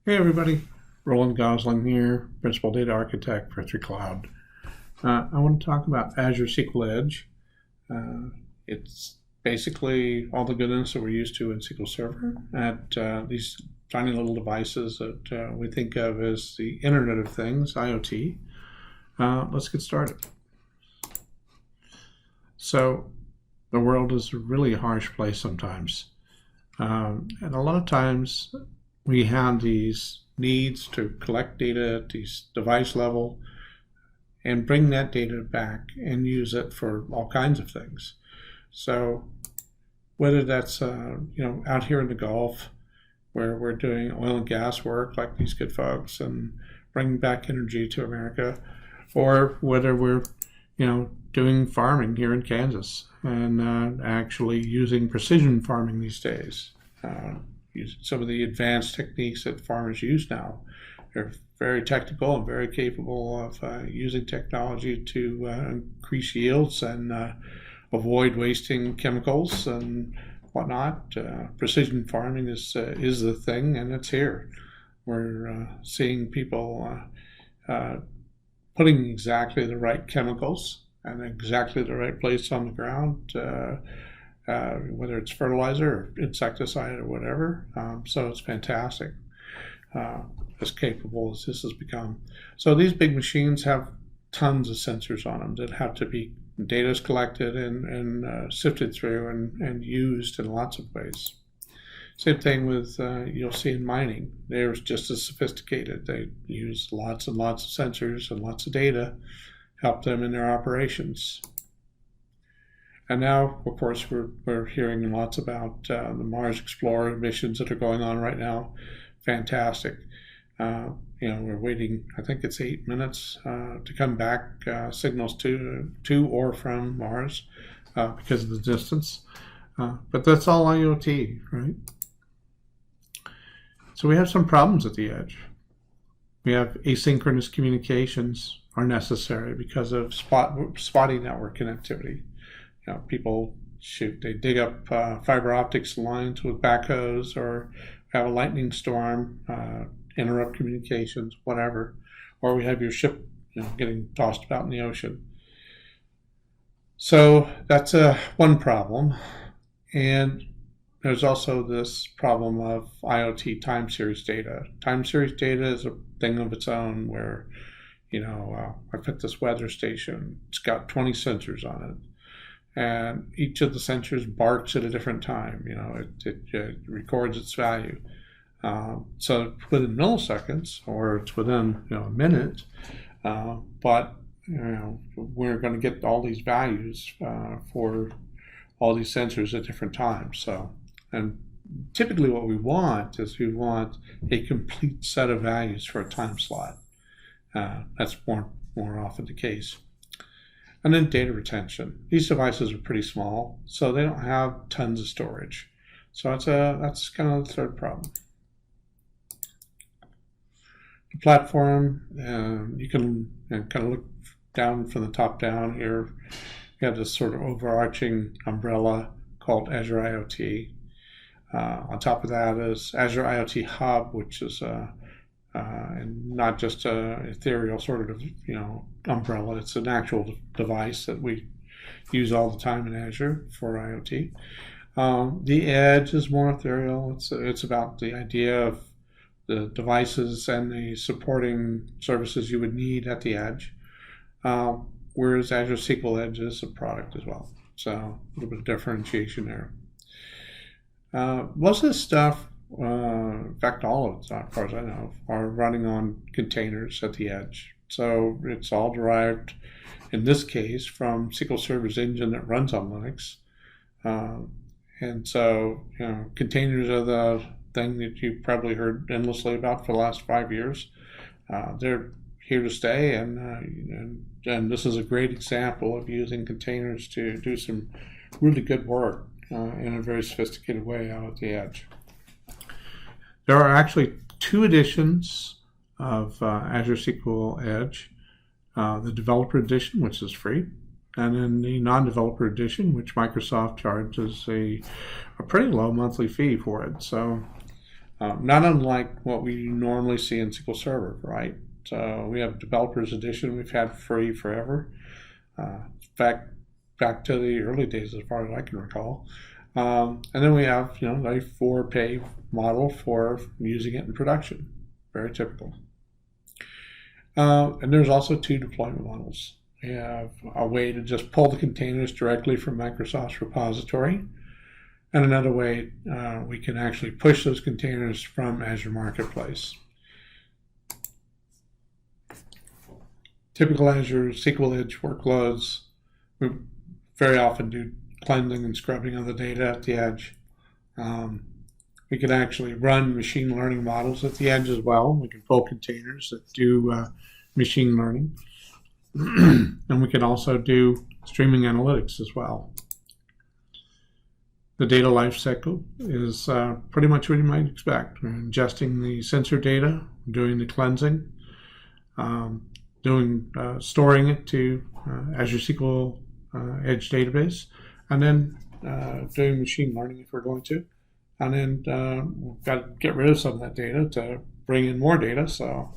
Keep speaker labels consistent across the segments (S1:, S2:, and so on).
S1: Hey everybody, Roland Gosling here, Principal Data Architect for 3Cloud. I want to talk about Azure SQL Edge. It's basically all the goodness that we're used to in SQL Server at these tiny little devices that we think of as the Internet of Things, IoT. Let's get started. So the world is a really harsh place sometimes. And a lot of times we have these needs to collect data at these device level and bring that data back and use it for all kinds of things. So whether that's out here in the Gulf where we're doing oil and gas work like these good folks and bringing back energy to America, or whether we're doing farming here in Kansas and actually using precision farming these days. Some of the advanced techniques that farmers use now. They're very technical and very capable of using technology to increase yields and avoid wasting chemicals and whatnot. Precision farming is the thing, and it's here. We're seeing people putting exactly the right chemicals and exactly the right place on the ground, whether it's fertilizer or insecticide or whatever. So it's fantastic, as capable as this has become. So these big machines have tons of sensors on them that have to be, data is collected and sifted through and used in lots of ways. Same thing with, you'll see in mining. They're just as sophisticated. They use lots and lots of sensors and lots of data, help them in their operations. And now, of course, we're hearing lots about the Mars Explorer missions that are going on right now. Fantastic. We're waiting, I think it's 8 minutes to come back signals to or from Mars because of the distance. But that's all IoT, right? So we have some problems at the edge. We have asynchronous communications are necessary because of spotty network connectivity. People they dig up fiber optics lines with backhoes or have a lightning storm, interrupt communications, whatever. Or we have your ship getting tossed about in the ocean. So that's one problem. And there's also this problem of IoT time series data. Time series data is a thing of its own where, I put this weather station. It's got 20 sensors on it. And each of the sensors barks at a different time. It records its value. So within milliseconds, or it's within a minute, but we're going to get all these values for all these sensors at different times. So, and typically what we want is a complete set of values for a time slot. That's more often the case. And then data retention. These devices are pretty small, so they don't have tons of storage. So that's kind of the third problem. The platform, you can kind of look down from the top down here. You have this sort of overarching umbrella called Azure IoT. On top of that is Azure IoT Hub, which is and not just a ethereal sort of umbrella. It's an actual device that we use all the time in Azure for IoT. The Edge is more ethereal. It's about the idea of the devices and the supporting services you would need at the Edge, whereas Azure SQL Edge is a product as well. So a little bit of differentiation there. Most of this stuff, in fact, all of it, as far as I know, are running on containers at the edge. So it's all derived, in this case, from SQL Server's engine that runs on Linux. And so, containers are the thing that you've probably heard endlessly about for the last 5 years. They're here to stay, and this is a great example of using containers to do some really good work in a very sophisticated way out at the edge. There are actually 2 editions of Azure SQL Edge. The Developer Edition, which is free, and then the non-developer edition, which Microsoft charges a pretty low monthly fee for it. So not unlike what we normally see in SQL Server, right? So we have Developers Edition we've had free forever. In fact, back to the early days as far as I can recall. And then we have, a for-pay model for using it in production. Very typical. And there's also 2 deployment models. We have a way to just pull the containers directly from Microsoft's repository, and another way we can actually push those containers from Azure Marketplace. Typical Azure SQL Edge workloads, we very often do cleansing and scrubbing of the data at the edge. We can actually run machine learning models at the edge as well. We can pull containers that do machine learning. And we can also do streaming analytics as well. The data lifecycle is pretty much what you might expect. We're ingesting the sensor data, doing the cleansing, storing it to Azure SQL Edge database, and then doing machine learning if we're going to. And then we've got to get rid of some of that data to bring in more data. So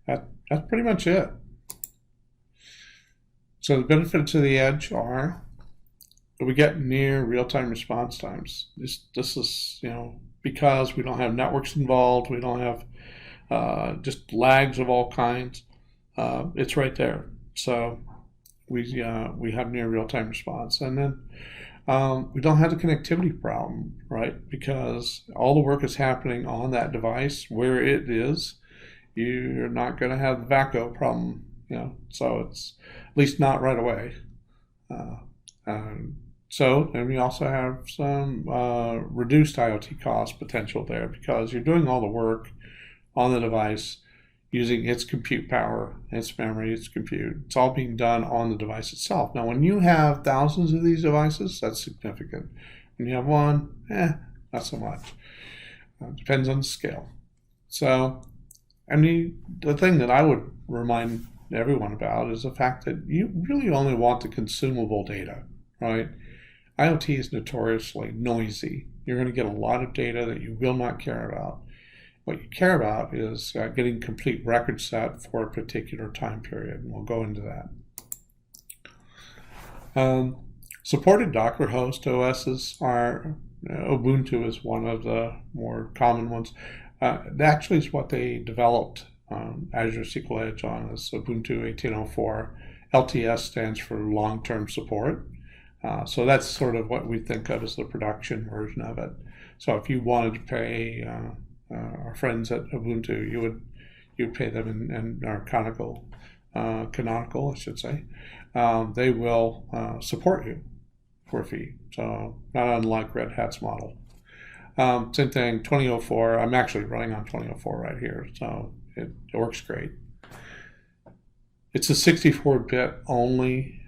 S1: that's pretty much it. So the benefits of the edge are that we get near real-time response times. This is, because we don't have networks involved, we don't have just lags of all kinds. It's right there. So we have near real-time response, and then we don't have the connectivity problem, right? Because all the work is happening on that device where it is. You're not going to have the VACO problem, so it's at least not right away. And we also have some reduced IoT cost potential there because you're doing all the work on the device using its compute power, its memory, its compute. It's all being done on the device itself. Now, when you have thousands of these devices, that's significant. When you have one, not so much. Depends on the scale. So, the thing that I would remind everyone about is the fact that you really only want the consumable data, right? IoT is notoriously noisy. You're going to get a lot of data that you will not care about. What you care about is getting complete record set for a particular time period, and we'll go into that. Supported Docker host OSs are, Ubuntu is one of the more common ones. That actually is what they developed Azure SQL Edge on, is Ubuntu 18.04. LTS stands for long-term support. So that's sort of what we think of as the production version of it. So if you wanted to pay our friends at Ubuntu, you'd pay them in our canonical, I should say. They will support you for a fee. So not unlike Red Hat's model. Same thing, 2004. I'm actually running on 2004 right here, so it works great. It's a 64-bit only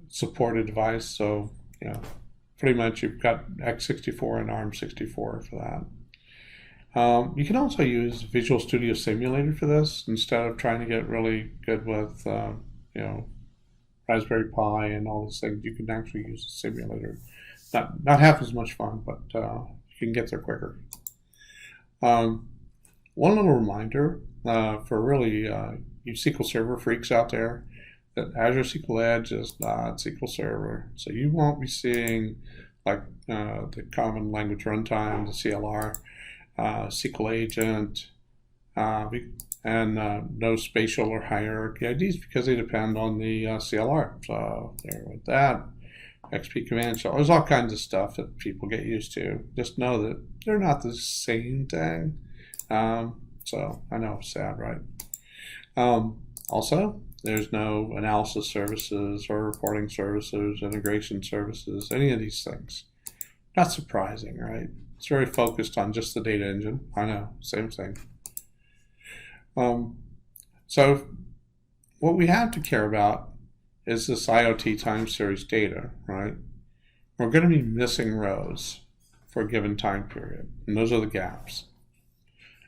S1: supported device, so pretty much you've got x64 and ARM64 for that. You can also use Visual Studio Simulator for this instead of trying to get really good with Raspberry Pi and all those things. You can actually use a simulator. Not half as much fun, but you can get there quicker. One little reminder for really you SQL Server freaks out there, that Azure SQL Edge is not SQL Server. So you won't be seeing like the Common Language Runtime, the CLR, SQL Agent, and no spatial or hierarchy IDs because they depend on the CLR. So there with that. XP command shell. There's all kinds of stuff that people get used to. Just know that they're not the same thing. So I know, sad, right? Also, there's no analysis services or reporting services, integration services, any of these things. Not surprising, right? It's very focused on just the data engine. I know, same thing. So what we have to care about is this IoT time series data, right? We're going to be missing rows for a given time period, and those are the gaps.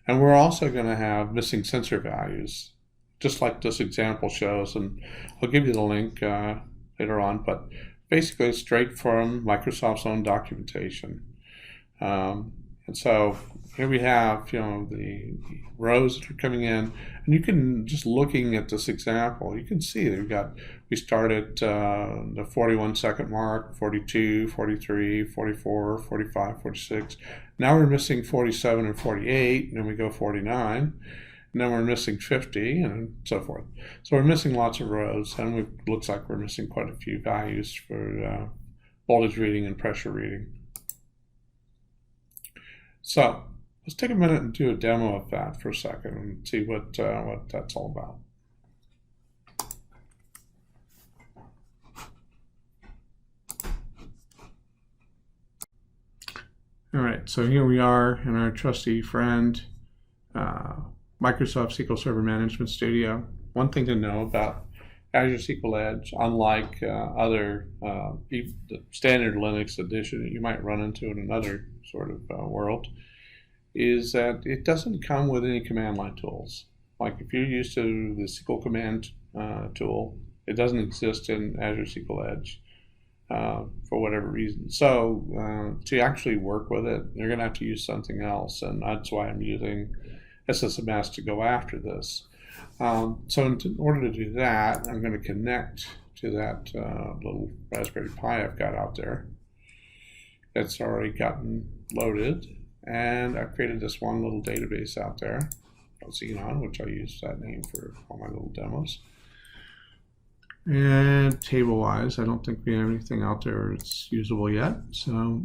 S1: And we're also going to have missing sensor values, just like this example shows, and I'll give you the link later on, but basically it's straight from Microsoft's own documentation. And so here we have, the rows that are coming in, and you can, just looking at this example, you can see that we start at the 41-second mark, 42, 43, 44, 45, 46. Now we're missing 47 and 48, and then we go 49, and then we're missing 50, and so forth. So we're missing lots of rows, and it looks like we're missing quite a few values for voltage reading and pressure reading. So let's take a minute and do a demo of that for a second and see what that's all about. All right, so here we are in our trusty friend, Microsoft SQL Server Management Studio. One thing to know about Azure SQL Edge, unlike other the standard Linux edition that you might run into in another sort of world, is that it doesn't come with any command line tools. Like if you're used to the SQL command tool, it doesn't exist in Azure SQL Edge for whatever reason. So to actually work with it, you're going to have to use something else, and that's why I'm using SSMS to go after this. So in order to do that, I'm going to connect to that little Raspberry Pi I've got out there. It's already gotten loaded, and I've created this one little database out there, Xenon, which I use that name for all my little demos. And table-wise, I don't think we have anything out there that's usable yet. So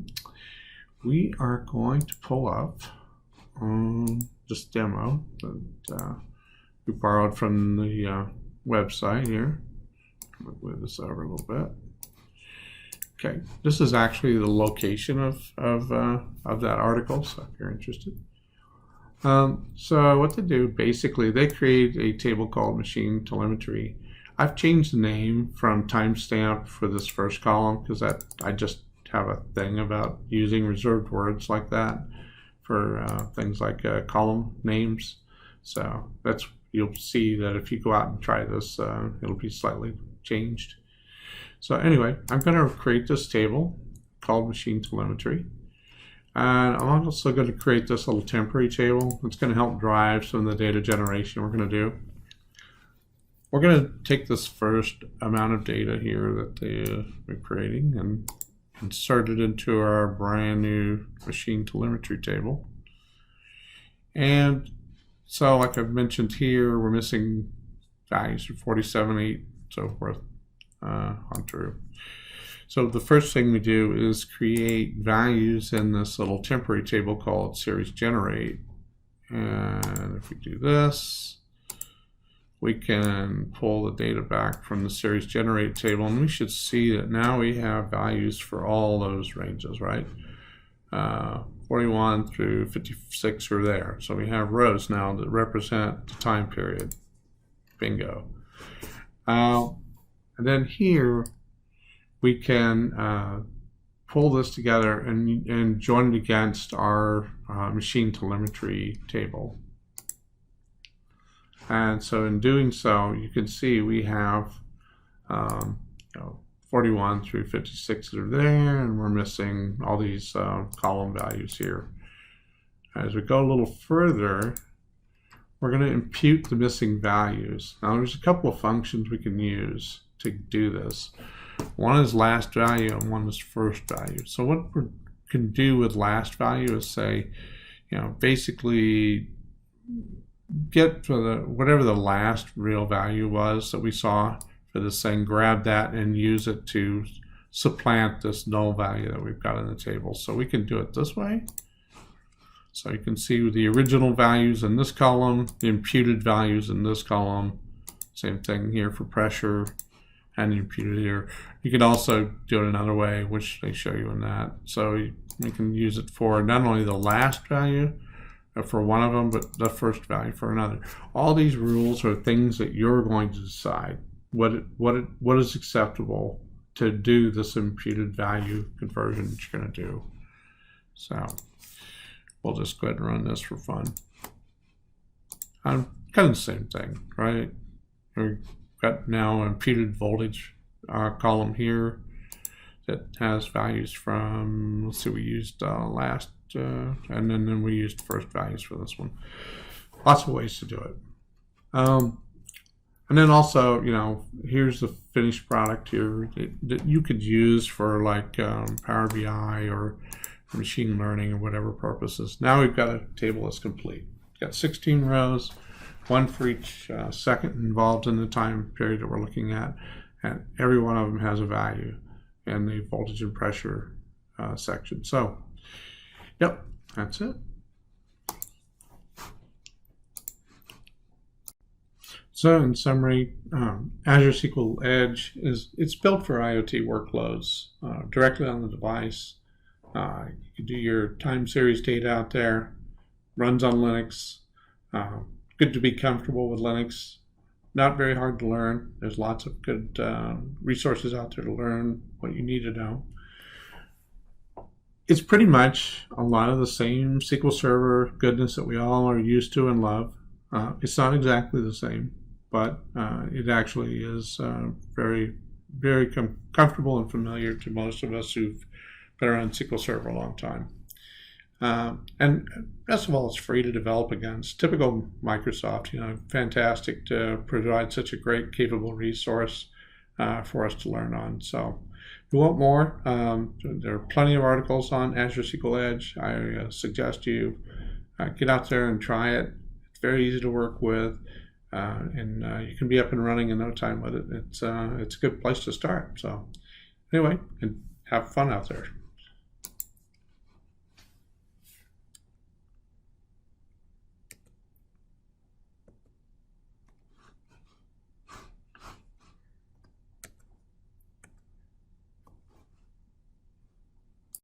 S1: we are going to pull up this demo that we borrowed from the website here. Move this over a little bit. Okay, this is actually the location of that article, so if you're interested. So what to do, basically, they create a table called machine telemetry. I've changed the name from timestamp for this first column because I just have a thing about using reserved words like that for things like column names. So you'll see that if you go out and try this, it'll be slightly changed. So anyway, I'm going to create this table called machine telemetry. And I'm also going to create this little temporary table that's going to help drive some of the data generation we're going to do. We're going to take this first amount of data here that we're creating and insert it into our brand new machine telemetry table. And so like I've mentioned here, we're missing values for 47, 8, so forth on through. So the first thing we do is create values in this little temporary table called series generate. And if we do this, we can pull the data back from the series generate table, and we should see that now we have values for all those ranges, right? 41 through 56 are there. So we have rows now that represent the time period. Bingo. And then here we can pull this together and join it against our machine telemetry table. And so in doing so, you can see we have 41 through 56 that are there, and we're missing all these column values here. As we go a little further, we're going to impute the missing values. Now there's a couple of functions we can use to do this. One is last value and one is first value. So what we can do with last value is say, basically get for whatever the last real value was that we saw for this thing, grab that and use it to supplant this null value that we've got in the table. So we can do it this way. So you can see the original values in this column, the imputed values in this column. Same thing here for pressure and imputed here. You can also do it another way, which they show you in that. So you can use it for not only the last value for one of them, but the first value for another. All these rules are things that you're going to decide what is acceptable to do this imputed value conversion that you're going to do. So we'll just go ahead and run this for fun. Kind of the same thing, right? We've got now an imputed voltage column here that has values from, let's see, we used last and then we used first values for this one. Lots of ways to do it. And then also, here's the finished product here that you could use for like Power BI or machine learning or whatever purposes. Now we've got a table that's complete. We've got 16 rows, one for each second involved in the time period that we're looking at, and every one of them has a value in the voltage and pressure section. So, yep, that's it. So in summary, Azure SQL Edge it's built for IoT workloads directly on the device. You can do your time series data out there, runs on Linux. Good to be comfortable with Linux. Not very hard to learn. There's lots of good resources out there to learn what you need to know. It's pretty much a lot of the same SQL Server goodness that we all are used to and love. It's not exactly the same, but it actually is very, very comfortable and familiar to most of us who've been around SQL Server a long time. And best of all, it's free to develop against. Typical Microsoft, fantastic to provide such a great, capable resource for us to learn on. So if you want more, there are plenty of articles on Azure SQL Edge. I suggest you get out there and try it. It's very easy to work with, and you can be up and running in no time with it. It's a good place to start. So anyway, and have fun out there.